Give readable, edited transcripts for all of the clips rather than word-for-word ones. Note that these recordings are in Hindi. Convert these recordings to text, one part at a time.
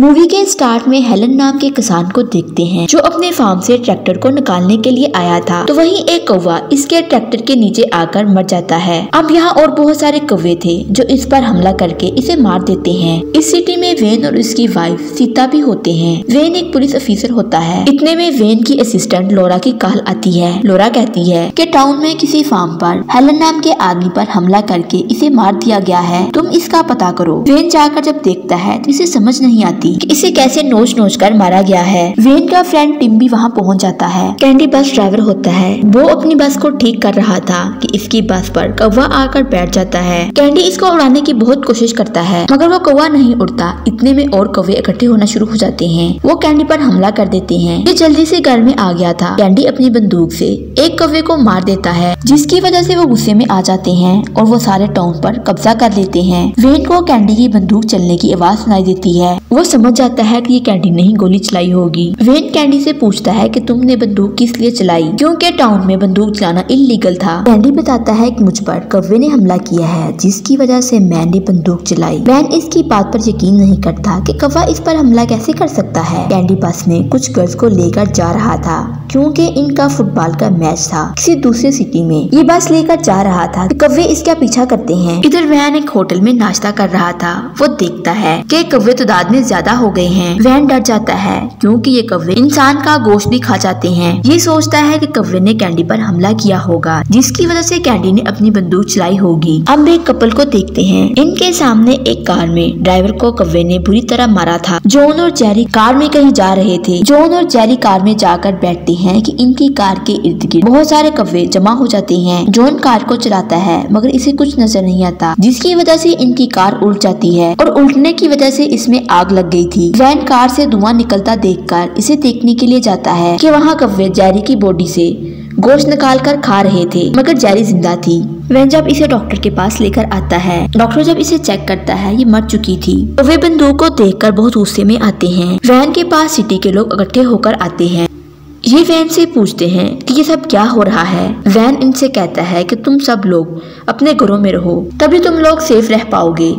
मूवी के स्टार्ट में हेलन नाम के किसान को देखते हैं जो अपने फार्म से ट्रैक्टर को निकालने के लिए आया था। तो वहीं एक कौवा इसके ट्रैक्टर के नीचे आकर मर जाता है। अब यहाँ और बहुत सारे कौवे थे जो इस पर हमला करके इसे मार देते हैं। इस सिटी में वेन और उसकी वाइफ सीता भी होते हैं। वेन एक पुलिस ऑफिसर होता है। इतने में वेन की असिस्टेंट लोरा की कॉल आती है। लोरा कहती है कि टाउन में किसी फार्म पर हेलन नाम के आदमी पर हमला करके इसे मार दिया गया है, तुम इसका पता करो। वेन जाकर जब देखता है तो इसे समझ नहीं आती कि इसे कैसे नोच नोच कर मारा गया है। वेन का फ्रेंड टिम भी वहाँ पहुँच जाता है। कैंडी बस ड्राइवर होता है। वो अपनी बस को ठीक कर रहा था कि इसकी बस पर कौवा आकर बैठ जाता है। कैंडी इसको उड़ाने की बहुत कोशिश करता है मगर वो कौवा नहीं उड़ता। इतने में और कौवे इकट्ठे होना शुरू हो जाते हैं। वो कैंडी पर हमला कर देते हैं। ये जल्दी से घर में आ गया था। कैंडी अपनी बंदूक से एक कौवे को मार देता है जिसकी वजह से वो गुस्से में आ जाते हैं और वो सारे टाउन पर कब्जा कर लेते हैं। वेन को कैंडी की बंदूक चलने की आवाज सुनाई देती है। वो समझ जाता है कि ये कैंडी ने ही गोली चलाई होगी। वेन कैंडी से पूछता है कि तुमने बंदूक किस लिए चलाई, क्योंकि टाउन में बंदूक चलाना इल्लीगल था। कैंडी बताता है कि मुझ पर कौवे ने हमला किया है जिसकी वजह से मैंने बंदूक चलाई। वैन इसकी बात पर यकीन नहीं करता कि कौवा इस पर हमला कैसे कर सकता है। कैंडी बस में कुछ गर्ल्स को लेकर जा रहा था क्योंकि इनका फुटबॉल का मैच था किसी दूसरे सिटी में। ये बस लेकर जा रहा था कि कौवे इसका पीछा करते हैं। इधर वैन एक होटल में नाश्ता कर रहा था। वो देखता है कि कौवे तादाद में ज्यादा हो गए हैं। वैन डर जाता है क्योंकि ये कौवे इंसान का गोश्त भी खा जाते हैं। ये सोचता है कि कौवे ने कैंडी पर हमला किया होगा जिसकी वजह से कैंडी ने अपनी बंदूक चलाई होगी। अब एक कपल को देखते हैं। इनके सामने एक कार में ड्राइवर को कौवे ने बुरी तरह मारा था। जॉन और जेरी कार में कहीं जा रहे थे। जॉन और जेरी कार में जाकर बैठते हैं कि इनकी कार के इर्द गिर्द बहुत सारे कौवे जमा हो जाते हैं। जॉन कार को चलाता है मगर इसे कुछ नजर नहीं आता जिसकी वजह से इनकी कार उल्ट जाती है और उल्टने की वजह से इसमें आग लग गई थी। वैन कार से धुआं निकलता देखकर इसे देखने के लिए जाता है कि वहाँ कौवे जेरी की बॉडी से गोश्त निकाल कर खा रहे थे मगर जेरी जिंदा थी। वैन जब इसे डॉक्टर के पास लेकर आता है, डॉक्टर जब इसे चेक करता है ये मर चुकी थी। तो वे बंदूक को देखकर बहुत गुस्से में आते हैं। वैन के पास सिटी के लोग इकट्ठे होकर आते हैं। ये वैन से पूछते हैं कि ये सब क्या हो रहा है। वैन इनसे कहता है कि तुम सब लोग अपने घरों में रहो तभी तुम लोग सेफ रह पाओगे।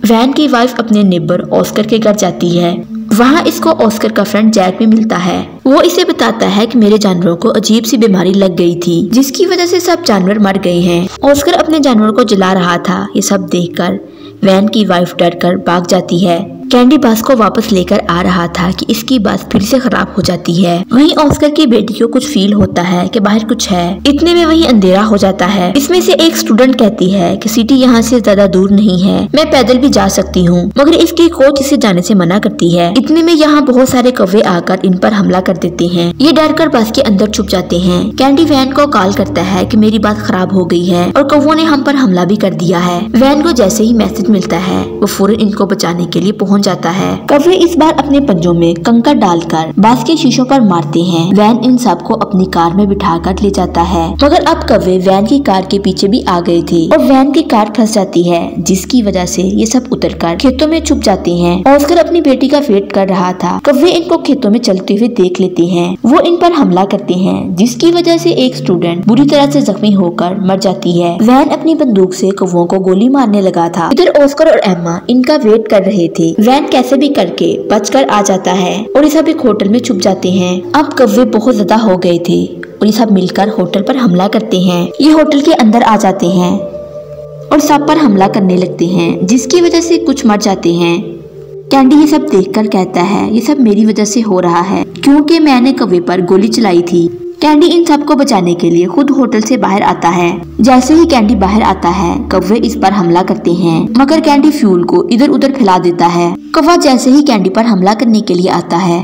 वैन की वाइफ अपने नेबर ऑस्कर के घर जाती है। वहाँ इसको ऑस्कर का फ्रेंड जैक भी मिलता है। वो इसे बताता है कि मेरे जानवरों को अजीब सी बीमारी लग गई थी जिसकी वजह से सब जानवर मर गए हैं। ऑस्कर अपने जानवरों को जला रहा था। ये सब देखकर वैन की वाइफ डरकर भाग जाती है। कैंडी बस को वापस लेकर आ रहा था कि इसकी बस फिर से खराब हो जाती है। वहीं ऑस्कर की बेटी को कुछ फील होता है कि बाहर कुछ है। इतने में वहीं अंधेरा हो जाता है। इसमें से एक स्टूडेंट कहती है कि सिटी यहाँ से ज्यादा दूर नहीं है, मैं पैदल भी जा सकती हूँ, मगर इसकी कोच इसे जाने से मना करती है। इतने में यहाँ बहुत सारे कौवे आकर इन पर हमला कर देते हैं। ये डरकर बस के अंदर छुप जाते हैं। कैंडी वैन को कॉल करता है कि मेरी बात खराब हो गई है और कौवों ने हम पर हमला भी कर दिया है। वैन को जैसे ही मैसेज मिलता है वो फौरन इनको बचाने के लिए पहुँच जाता है। कौवे इस बार अपने पंजों में कंकड़ डालकर बस के शीशों पर मारते हैं। वैन इन सबको अपनी कार में बिठाकर ले जाता है मगर अब कौवे वैन की कार के पीछे भी आ गए थे और वैन की कार फंस जाती है जिसकी वजह से ये सब उतरकर खेतों में छुप जाते हैं। ऑस्कर अपनी बेटी का वेट कर रहा था। कौवे इनको खेतों में चलते हुए देख लेते हैं। वो इन पर हमला करते हैं जिसकी वजह से एक स्टूडेंट बुरी तरह से जख्मी होकर मर जाती है। वैन अपनी बंदूक से कौवों को गोली मारने लगा था। इधर ऑस्कर और एम्मा इनका वेट कर रहे थे। वैन कैसे भी करके बचकर आ जाता है और ये सब एक होटल में छुप जाते हैं। अब कौवे बहुत ज्यादा हो गए थे और ये सब मिलकर होटल पर हमला करते हैं। ये होटल के अंदर आ जाते हैं और सब पर हमला करने लगते हैं जिसकी वजह से कुछ मर जाते हैं। कैंडी ये सब देखकर कहता है ये सब मेरी वजह से हो रहा है क्योंकि मैंने कौवे पर गोली चलाई थी। कैंडी इन सबको बचाने के लिए खुद होटल से बाहर आता है। जैसे ही कैंडी बाहर आता है कौवे इस पर हमला करते हैं मगर कैंडी फ्यूल को इधर उधर फैला देता है। कौवा जैसे ही कैंडी पर हमला करने के लिए आता है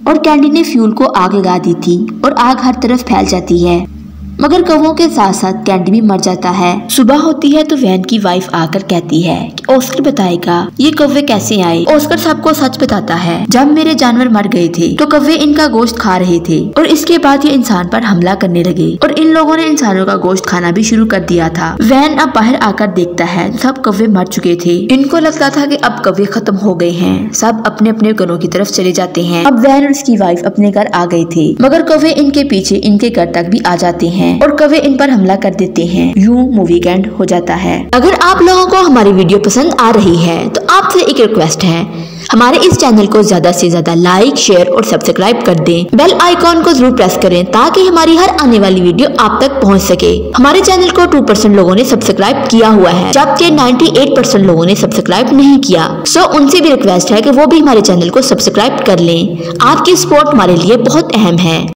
और कैंडी ने फ्यूल को आग लगा दी थी और आग हर तरफ फैल जाती है मगर कौवों के साथ साथ कैंडी भी मर जाता है। सुबह होती है तो वैन की वाइफ आकर कहती है कि ऑस्कर बताएगा ये कौवे कैसे आए। ऑस्कर सबको सच बताता है जब मेरे जानवर मर गए थे तो कौवे इनका गोश्त खा रहे थे और इसके बाद ये इंसान पर हमला करने लगे और इन लोगों ने इंसानों का गोश्त खाना भी शुरू कर दिया था। वैन अब बाहर आकर देखता है सब कौवे मर चुके थे। इनको लगता था कि अब कौवे खत्म हो गए हैं। सब अपने अपने घरों की तरफ चले जाते हैं। अब वैन और उसकी वाइफ अपने घर आ गए थे मगर कौवे इनके पीछे इनके घर तक भी आ जाते हैं और कौवे इन पर हमला कर देते हैं। यूं मूवी का एंड हो जाता है। अगर आप लोगों को हमारी वीडियो पसंद आ रही है तो आपसे एक रिक्वेस्ट है, हमारे इस चैनल को ज्यादा से ज्यादा लाइक, शेयर और सब्सक्राइब कर दें। बेल आइकॉन को जरूर प्रेस करें ताकि हमारी हर आने वाली वीडियो आप तक पहुंच सके। हमारे चैनल को 2% लोगों ने सब्सक्राइब किया हुआ है, जबकि 98% लोगों ने सब्सक्राइब नहीं किया। सो उनसे भी रिक्वेस्ट है कि वो भी हमारे चैनल को सब्सक्राइब कर लें। आपकी सपोर्ट हमारे लिए बहुत अहम है।